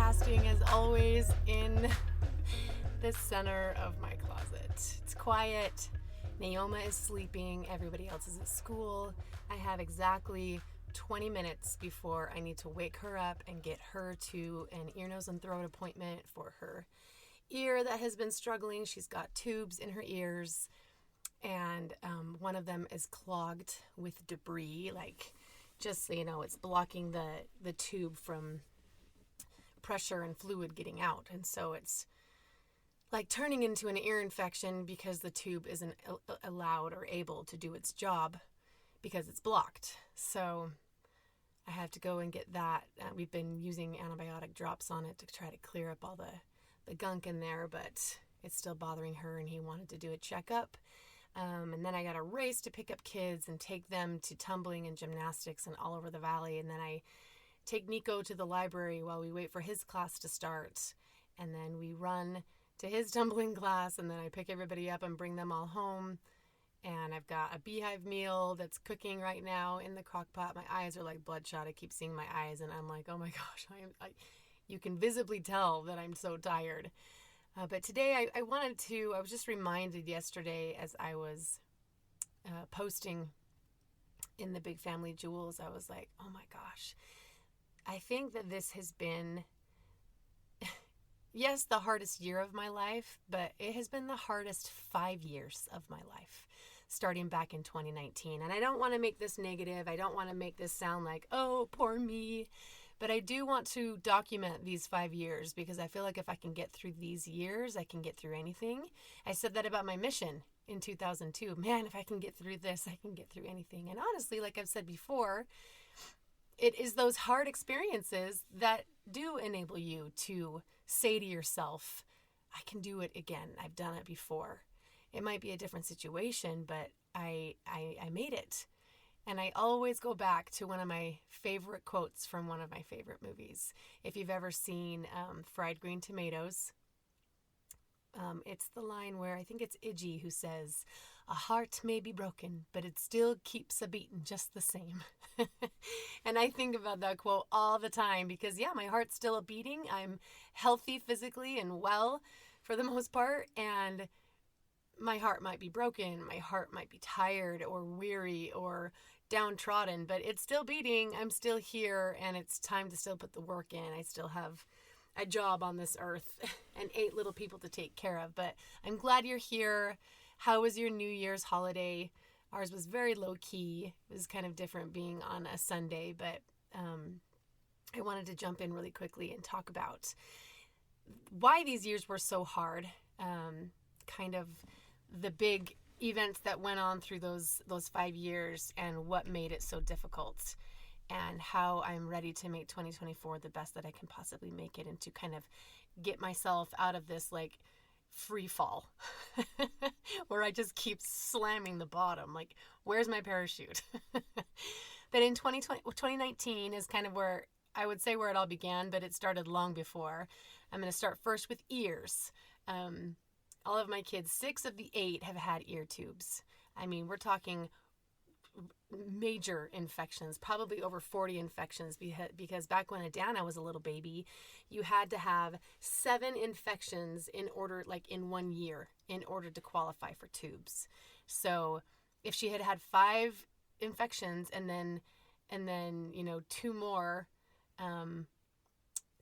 podcasting as always in the center of my closet. It's quiet. Naoma is sleeping. Everybody else is at school. I have exactly 20 minutes before I need to wake her up and get her to an ear, nose, and throat appointment for her ear that has been struggling. She's got tubes in her ears, and one of them is clogged with debris. Like, just so you know, it's blocking the tube from pressure and fluid getting out. And so it's like turning into an ear infection because the tube isn't allowed or able to do its job because it's blocked. So I have to go and get that. We've been using antibiotic drops on it to try to clear up all the gunk in there, but it's still bothering her, and he wanted to do a checkup. And then I got a race to pick up kids and take them to tumbling and gymnastics and all over the valley. And then I take Nico to the library while we wait for his class to start. And then we run to his tumbling class, and then I pick everybody up and bring them all home. And I've got a beehive meal that's cooking right now in the crock pot. My eyes are like bloodshot. I keep seeing my eyes, and I'm like, oh my gosh, you can visibly tell that I'm so tired. But today I was just reminded yesterday as I was posting in the Big Family Jewels, I was like, oh my gosh, I think that this has been, yes, the hardest year of my life, but it has been the hardest 5 years of my life, starting back in 2019. And I don't want to make this negative. I don't want to make this sound like, oh, poor me. But I do want to document these 5 years because I feel like if I can get through these years, I can get through anything. I said that about my mission in 2002. Man, if I can get through this, I can get through anything. And honestly, like I've said before, it is those hard experiences that do enable you to say to yourself, I can do it again. I've done it before. It might be a different situation, but I made it. And I always go back to one of my favorite quotes from one of my favorite movies. If you've ever seen Fried Green Tomatoes, it's the line where I think it's Iggy who says, a heart may be broken, but it still keeps a beating just the same. And I think about that quote all the time because, yeah, my heart's still a beating. I'm healthy physically and well for the most part. And my heart might be broken. My heart might be tired or weary or downtrodden, but it's still beating. I'm still here, and it's time to still put the work in. I still have a job on this earth and 8 little people to take care of, but I'm glad you're here. How was your New Year's holiday? Ours was very low key. It was kind of different being on a Sunday, but I wanted to jump in really quickly and talk about why these years were so hard, kind of the big events that went on through those 5 years and what made it so difficult, and how I'm ready to make 2024 the best that I can possibly make it, and to kind of get myself out of this like free fall where I just keep slamming the bottom. Like, where's my parachute? But in 2019 is kind of where I would say where it all began, but it started long before. I'm going to start first with ears. All of my kids, 6 of the 8 have had ear tubes. I mean, we're talking major infections, probably over 40 infections, because back when Adana was a little baby, you had to have 7 infections in order, like in 1 year, in order to qualify for tubes. So if she had had 5 infections and then 2 more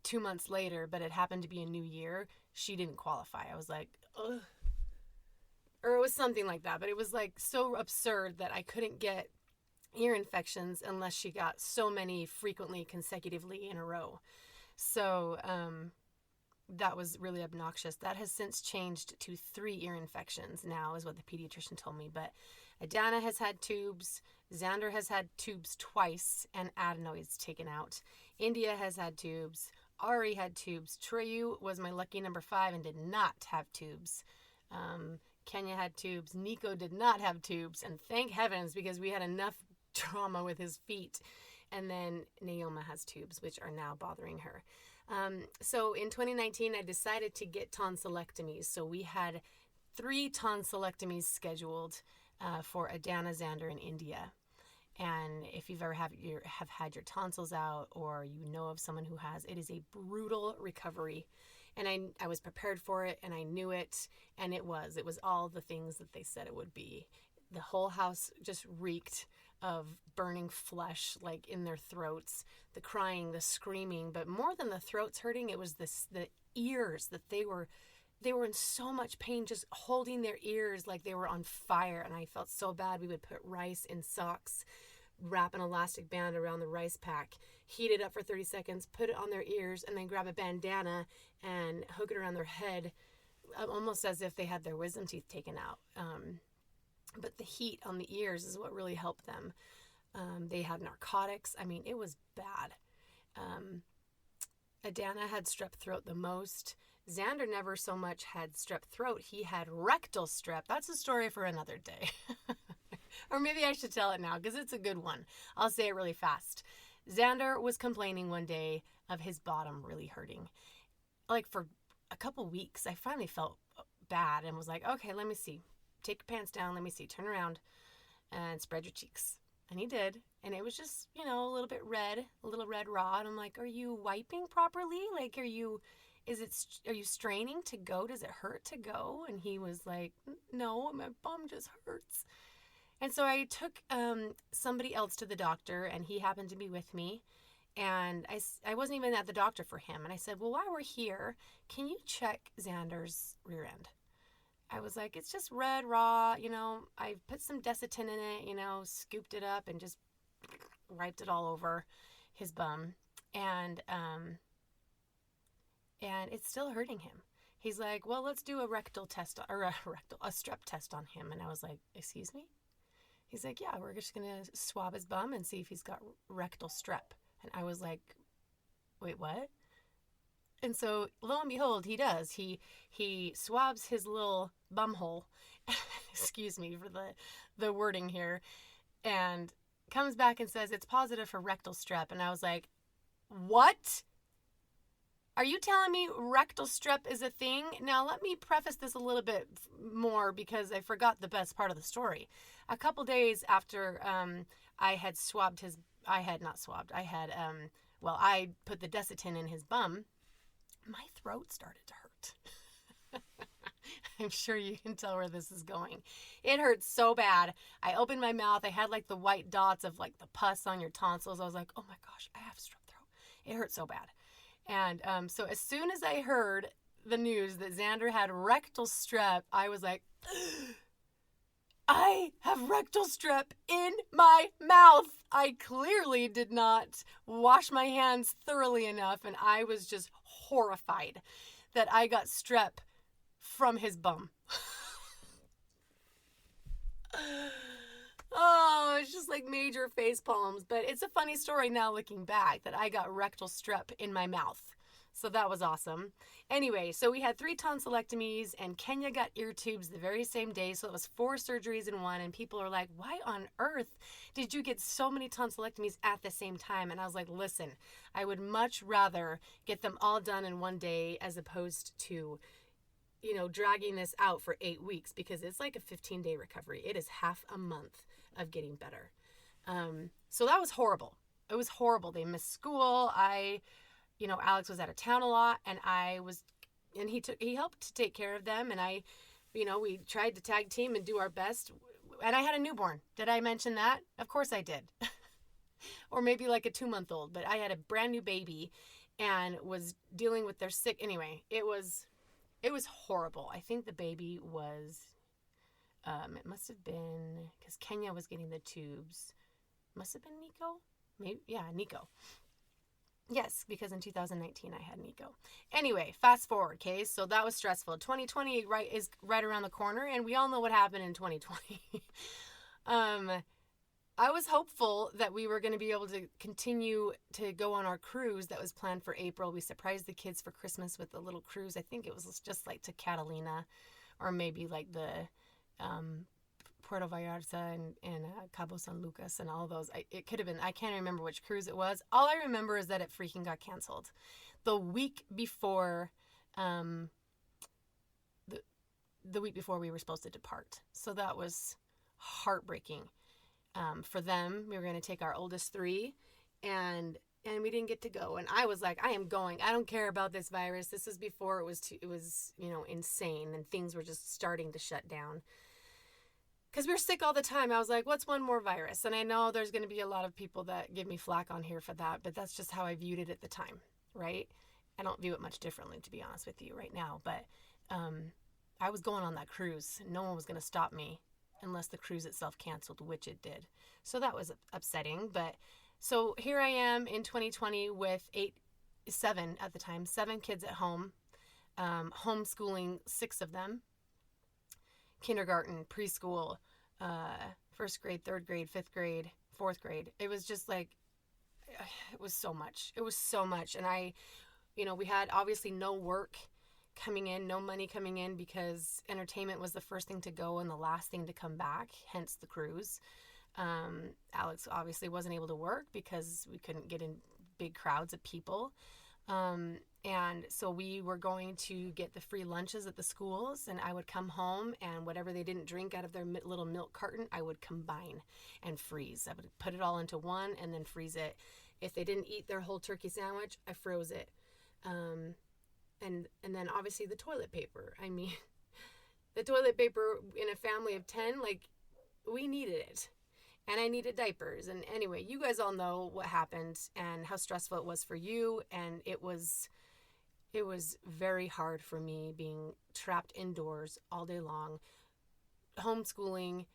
2 months later, but it happened to be a new year, she didn't qualify. I was like, ugh. Or it was something like that, but it was like so absurd that I couldn't get ear infections unless she got so many frequently consecutively in a row. So that was really obnoxious. That has since changed to 3 ear infections now, is what the pediatrician told me. But Adana has had tubes, Xander has had tubes twice and adenoids taken out. India has had tubes, Ari had tubes, Treyu was my lucky number 5 and did not have tubes. Kenya had tubes. Nico did not have tubes, and thank heavens, because we had enough trauma with his feet. And then Naoma has tubes, which are now bothering her. So in 2019, I decided to get tonsillectomies. So we had 3 tonsillectomies scheduled for Adana, Xander, and India. And if you've ever have had your tonsils out, or you know of someone who has, it is a brutal recovery. And I was prepared for it, and I knew it, and it was all the things that they said it would be. The whole house just reeked of burning flesh, like in their throats, the crying, the screaming, but more than the throats hurting, it was the ears, that they were in so much pain, just holding their ears like they were on fire. And I felt so bad. We would put rice in socks, wrap an elastic band around the rice pack, heat it up for 30 seconds, put it on their ears, and then grab a bandana and hook it around their head, almost as if they had their wisdom teeth taken out. But the heat on the ears is what really helped them. They had narcotics. I mean, it was bad. Adana had strep throat the most. Xander never so much had strep throat. He had rectal strep. That's a story for another day. Or maybe I should tell it now because it's a good one. I'll say it really fast. Xander was complaining one day of his bottom really hurting. Like for a couple weeks, I finally felt bad and was like, okay, let me see. Take your pants down. Let me see. Turn around and spread your cheeks. And he did. And it was just, a little bit red, a little red raw. And I'm like, are you wiping properly? Like, are you straining to go? Does it hurt to go? And he was like, no, my bum just hurts. And so I took somebody else to the doctor, and he happened to be with me. And I wasn't even at the doctor for him. And I said, well, while we're here, can you check Xander's rear end? I was like, it's just red, raw, I put some Desitin in it, scooped it up and just wiped it all over his bum. And it's still hurting him. He's like, well, let's do a rectal test, or a strep test on him. And I was like, excuse me? He's like, yeah, we're just going to swab his bum and see if he's got rectal strep. And I was like, wait, what? And so lo and behold, he does. He swabs his little bum hole, excuse me for the wording here, and comes back and says it's positive for rectal strep. And I was like, what? Are you telling me rectal strep is a thing? Now, let me preface this a little bit more because I forgot the best part of the story. A couple days after I put the Desitin in his bum, my throat started to hurt. I'm sure you can tell where this is going. It hurt so bad. I opened my mouth. I had like the white dots of like the pus on your tonsils. I was like, oh my gosh, I have strep throat. It hurt so bad. And so as soon as I heard the news that Xander had rectal strep, I was like, I have rectal strep in my mouth. I clearly did not wash my hands thoroughly enough, and I was just horrified that I got strep from his bum. Oh, it's just like major face palms, but it's a funny story now looking back that I got rectal strep in my mouth. So that was awesome. Anyway, so we had 3 tonsillectomies, and Kenya got ear tubes the very same day. So it was 4 surgeries in one. And people are like, why on earth did you get so many tonsillectomies at the same time? And I was like, listen, I would much rather get them all done in one day as opposed to, dragging this out for 8 weeks, because it's like a 15-day recovery. It is half a month of getting better. So that was horrible. It was horrible. They missed school. Alex was out of town a lot, and he helped to take care of them. And we tried to tag team and do our best. And I had a newborn. Did I mention that? Of course I did. Or maybe like a 2-month-old, but I had a brand new baby and was dealing with their sick. Anyway, it was horrible. I think the baby was, it must have been, because Kenya was getting the tubes. Must have been Nico? Maybe, yeah, Nico. Yes, because in 2019 I had Nico. Anyway, fast forward, okay? So that was stressful. 2020 is right around the corner, and we all know what happened in 2020. I was hopeful that we were going to be able to continue to go on our cruise that was planned for April. We surprised the kids for Christmas with a little cruise. I think it was just like to Catalina, or maybe like the Puerto Vallarta and Cabo San Lucas and all those. It could have been, I can't remember which cruise it was. All I remember is that it freaking got canceled the week before, the week before we were supposed to depart. So that was heartbreaking. for them. We were going to take our oldest 3, and we didn't get to go. And I was like, I am going. I don't care about this virus. This was before it was insane, and things were just starting to shut down. Because we were sick all the time. I was like, what's one more virus? And I know there's going to be a lot of people that give me flack on here for that, but that's just how I viewed it at the time, right? I don't view it much differently, to be honest with you right now. But I was going on that cruise. No one was going to stop me unless the cruise itself canceled, which it did. So that was upsetting. But so here I am in 2020 with 7 kids at home, homeschooling 6 of them. Kindergarten, preschool, 1st grade, 3rd grade, 5th grade, 4th grade. It was just like, it was so much. It was so much. And we had obviously no work coming in, no money coming in, because entertainment was the first thing to go and the last thing to come back, hence the cruise. Alex obviously wasn't able to work because we couldn't get in big crowds of people. And so we were going to get the free lunches at the schools, and I would come home, and whatever they didn't drink out of their little milk carton, I would combine and freeze. I would put it all into one and then freeze it. If they didn't eat their whole turkey sandwich, I froze it. And then obviously the toilet paper. I mean, the toilet paper in a family of 10, like, we needed it. And I needed diapers. And anyway, you guys all know what happened and how stressful it was for you. And it was very hard for me being trapped indoors all day long, homeschooling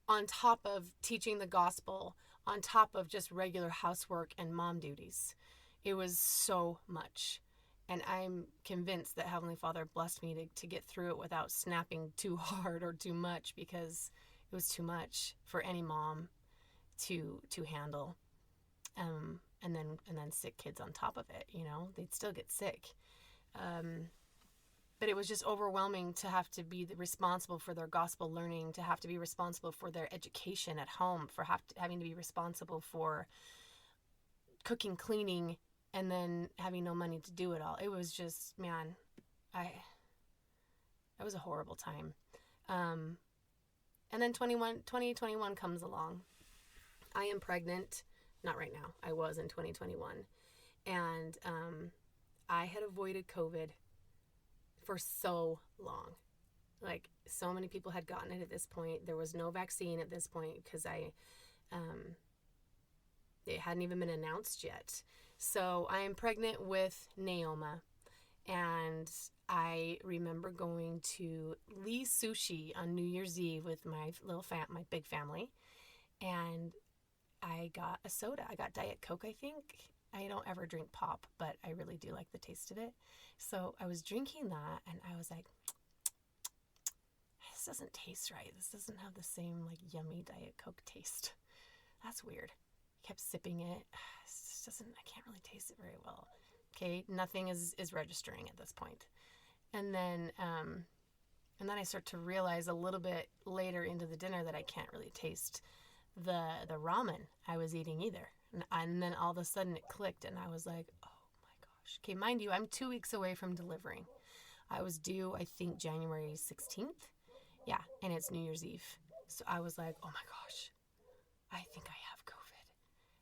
on top of teaching the gospel, on top of just regular housework and mom duties. It was so much. And I'm convinced that Heavenly Father blessed me to get through it without snapping too hard or too much, because it was too much for any mom to handle. And then sick kids on top of it, they'd still get sick. But it was just overwhelming to have to be responsible for their gospel learning, to have to be responsible for their education at home, for having to be responsible for cooking, cleaning, and then having no money to do it all. It was just, man, that was a horrible time. And then 2021 comes along. I am pregnant. Not right now. I was in 2021. And I had avoided COVID for so long. Like, so many people had gotten it at this point. There was no vaccine at this point because it hadn't even been announced yet. So I am pregnant with Naoma. And I remember going to Lee's Sushi on New Year's Eve with my my big family. And I got a soda. I got Diet Coke, I think. I don't ever drink pop, but I really do like the taste of it. So I was drinking that, and I was like, this doesn't taste right. This doesn't have the same, like, yummy Diet Coke taste. That's weird. I kept sipping it. I can't really taste it very well. Okay, nothing is registering at this point. And then I start to realize a little bit later into the dinner that I can't really taste the ramen I was eating either. And then all of a sudden it clicked, and I was like, oh my gosh. Okay, mind you, I'm 2 weeks away from delivering. I was due, I think, January 16th. Yeah, and it's New Year's Eve. So I was like, oh my gosh, I think I have COVID.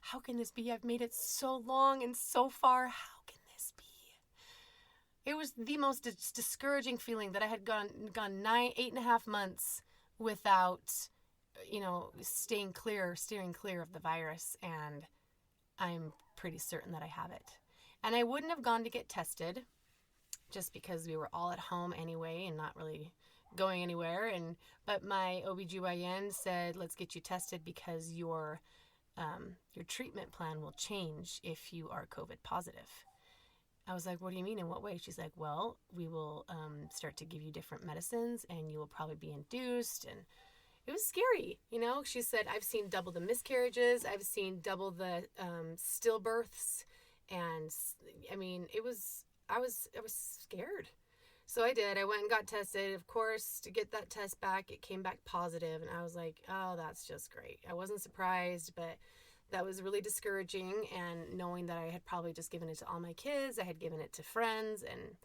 How can this be? I've made it so long and so far. How can this be? It was the most discouraging feeling that I had gone 8.5 months without, steering clear of the virus, and I'm pretty certain that I have it. And I wouldn't have gone to get tested just because we were all at home anyway and not really going anywhere. But my OBGYN said, let's get you tested because your treatment plan will change if you are COVID positive. I was like, what do you mean? In what way? She's like, well, we will start to give you different medicines, and you will probably be induced. And it was scary, She said, I've seen double the miscarriages. I've seen double the stillbirths. And I mean, I was scared. So I did. I went and got tested. Of course, to get that test back, it came back positive. And I was like, oh, that's just great. I wasn't surprised, but that was really discouraging. And knowing that I had probably just given it to all my kids, I had given it to friends. And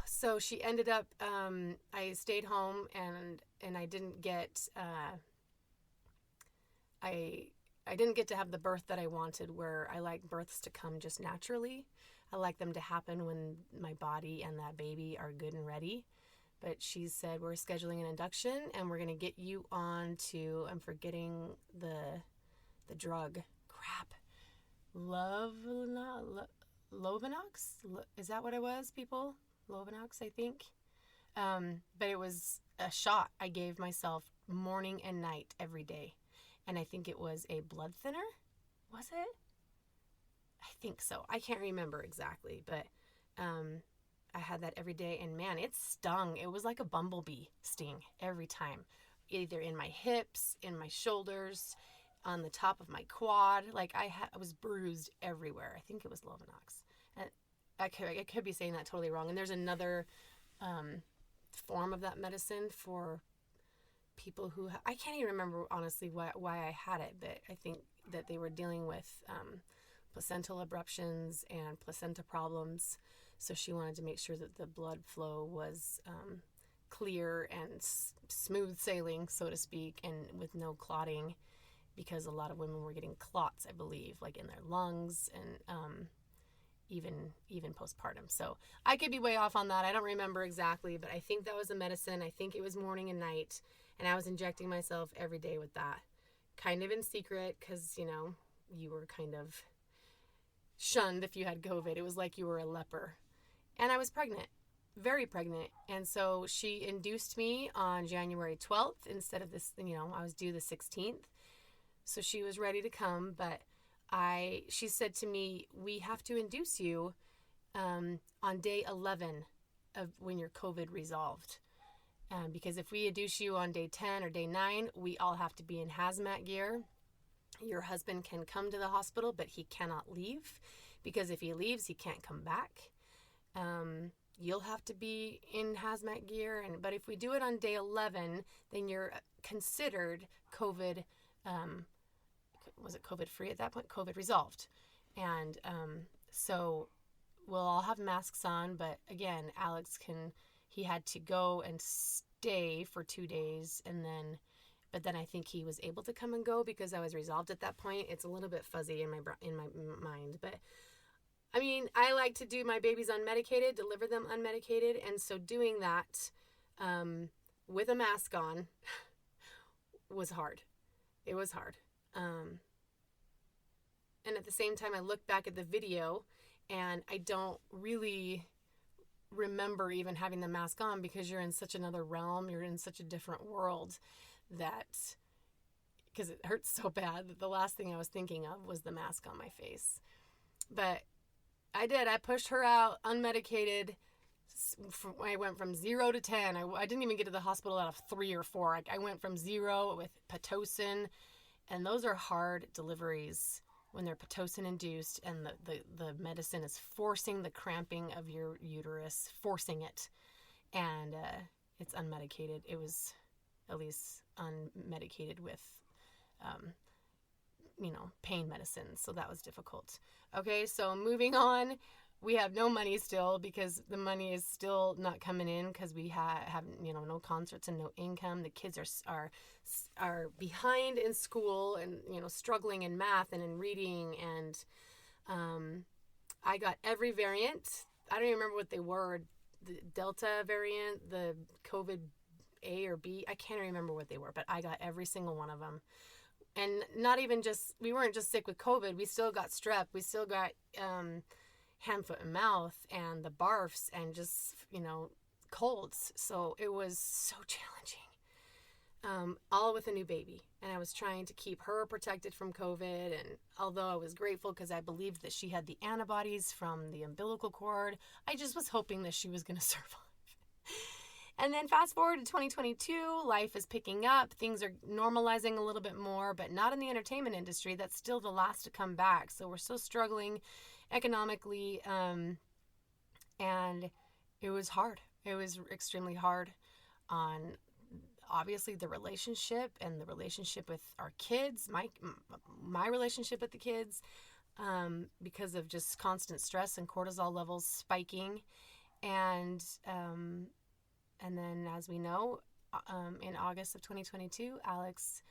so she ended up, I stayed home and I didn't get I didn't get to have the birth that I wanted, where I like births to come just naturally. I like them to happen when my body and that baby are good and ready. But she said, we're scheduling an induction and we're going to get you on to, I'm forgetting the drug. Crap. Lovenox? Is that what it was, people? Lovenox, I think. But it was a shot I gave myself morning and night every day. And I think it was a blood thinner. Was it? I think so. I can't remember exactly, but I had that every day, and man, it stung. It was like a bumblebee sting every time, either in my hips, in my shoulders, on the top of my quad. Like I was bruised everywhere. I think it was Lovenox. And I could be saying that totally wrong. And there's another form of that medicine for people who I can't even remember honestly why I had it, but I think that they were dealing with placental abruptions and placenta problems. So she wanted to make sure that the blood flow was clear and smooth sailing, so to speak, and with no clotting, because a lot of women were getting clots, I believe, like in their lungs and even postpartum. So I could be way off on that. I don't remember exactly, but I think that was the medicine. I think it was morning and night, and I was injecting myself every day with that, kind of in secret, because, you know, you were kind of shunned if you had COVID. It was like you were a leper. And I was pregnant, very pregnant. And so she induced me on January 12th instead of this, you know, I was due the 16th. So she was ready to come, but she said to me, we have to induce you on day 11 of when your COVID resolved. Because if we induce you on day 10 or day 9, we all have to be in hazmat gear. Your husband can come to the hospital, but he cannot leave, because if he leaves, he can't come back. You'll have to be in hazmat gear. But if we do it on day 11, then you're considered COVID, was it COVID free at that point? COVID resolved. And so we'll all have masks on, but again, he had to go and stay for 2 days, but then I think he was able to come and go because I was resolved at that point. It's a little bit fuzzy in my mind, but I mean, I like to do my babies unmedicated, deliver them unmedicated, and so doing that with a mask on was hard. It was hard. And at the same time, I look back at the video, and I don't really remember even having the mask on, because you're in such another realm, you're in such a different world, that because it hurts so bad that the last thing I was thinking of was the mask on my face. But I pushed her out unmedicated. I went from 0 to 10. I didn't even get to the hospital out of 3 or 4. I went from 0 with Pitocin, and those are hard deliveries when they're Pitocin induced, and the medicine is forcing the cramping of your uterus, forcing it, and it's unmedicated. It was at least unmedicated with pain medicine, so that was difficult. Okay, so moving on, we have no money still, because the money is still not coming in, because we have no concerts and no income. The kids are behind in school, and struggling in math and in reading, and I got every variant. I don't even remember what they were. The Delta variant, the COVID A or B, I can't remember what they were, but I got every single one of them. And we weren't just sick with COVID, we still got strep, we still got hand, foot, and mouth, and the barfs, and just, colds. So it was so challenging, all with a new baby. And I was trying to keep her protected from COVID. And although I was grateful because I believed that she had the antibodies from the umbilical cord, I just was hoping that she was going to survive. And then fast forward to 2022, life is picking up. Things are normalizing a little bit more, but not in the entertainment industry. That's still the last to come back. So we're still struggling economically, and it was hard. It was extremely hard on, obviously, the relationship and the relationship with our kids, my relationship with the kids, because of just constant stress and cortisol levels spiking. And then, as we know, in August of 2022, Alex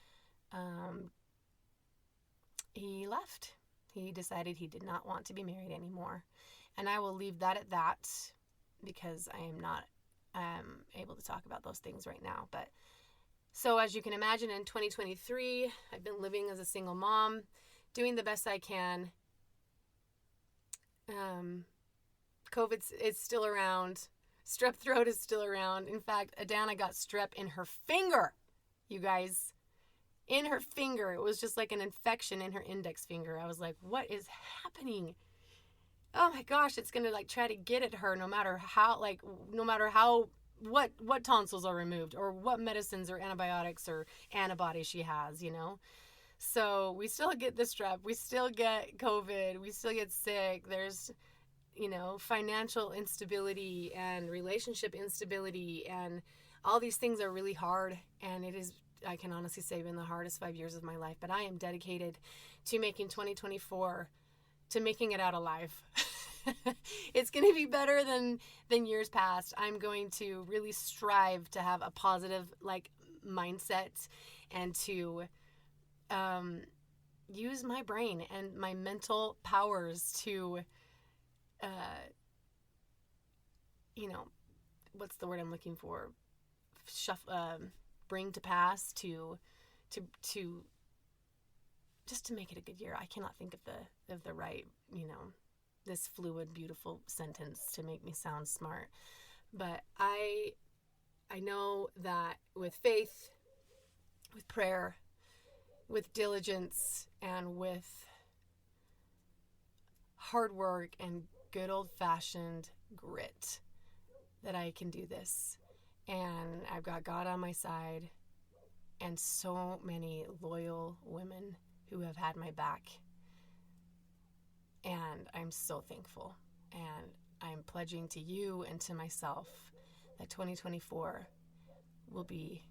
he left. He decided he did not want to be married anymore. And I will leave that at that because I am not able to talk about those things right now. But so as you can imagine, in 2023, I've been living as a single mom, doing the best I can. COVID is still around. Strep throat is still around. In fact, Adana got strep in her finger, you guys. In her finger. It was just like an infection in her index finger. I was like, what is happening? Oh my gosh, it's going to like try to get at her no matter how, what tonsils are removed or what medicines or antibiotics or antibodies she has, you know? So we still get the strep. We still get COVID. We still get sick. There's, you know, financial instability and relationship instability, and all these things are really hard. And it is, I can honestly say, been the hardest 5 years of my life. But I am dedicated to making 2024, to making it out alive. It's going to be better than years past. I'm going to really strive to have a positive mindset and to use my brain and my mental powers to, what's the word I'm looking for? Bring to pass to just to make it a good year. I cannot think of the right, this fluid, beautiful sentence to make me sound smart. But I know that with faith, with prayer, with diligence, and with hard work and good old-fashioned grit, that I can do this. And I've got God on my side and so many loyal women who have had my back. And I'm so thankful. And I'm pledging to you and to myself that 2024 will be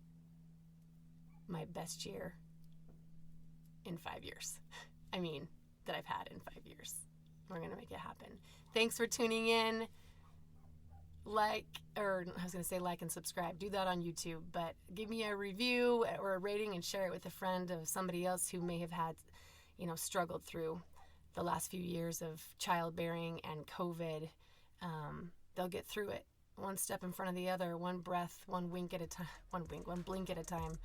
my best year in 5 years. That I've had in 5 years. We're going to make it happen. Thanks for tuning in. Like and subscribe. Do that on YouTube. But give me a review or a rating and share it with a friend of somebody else who may have had, struggled through the last few years of childbearing and COVID. They'll get through it. One step in front of the other, one breath, one blink at a time, one blink at a time,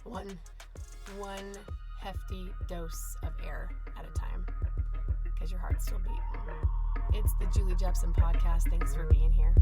one hefty dose of air at a time, because your heart's still beating. It's the Julie Jeppson podcast. Thanks for being here.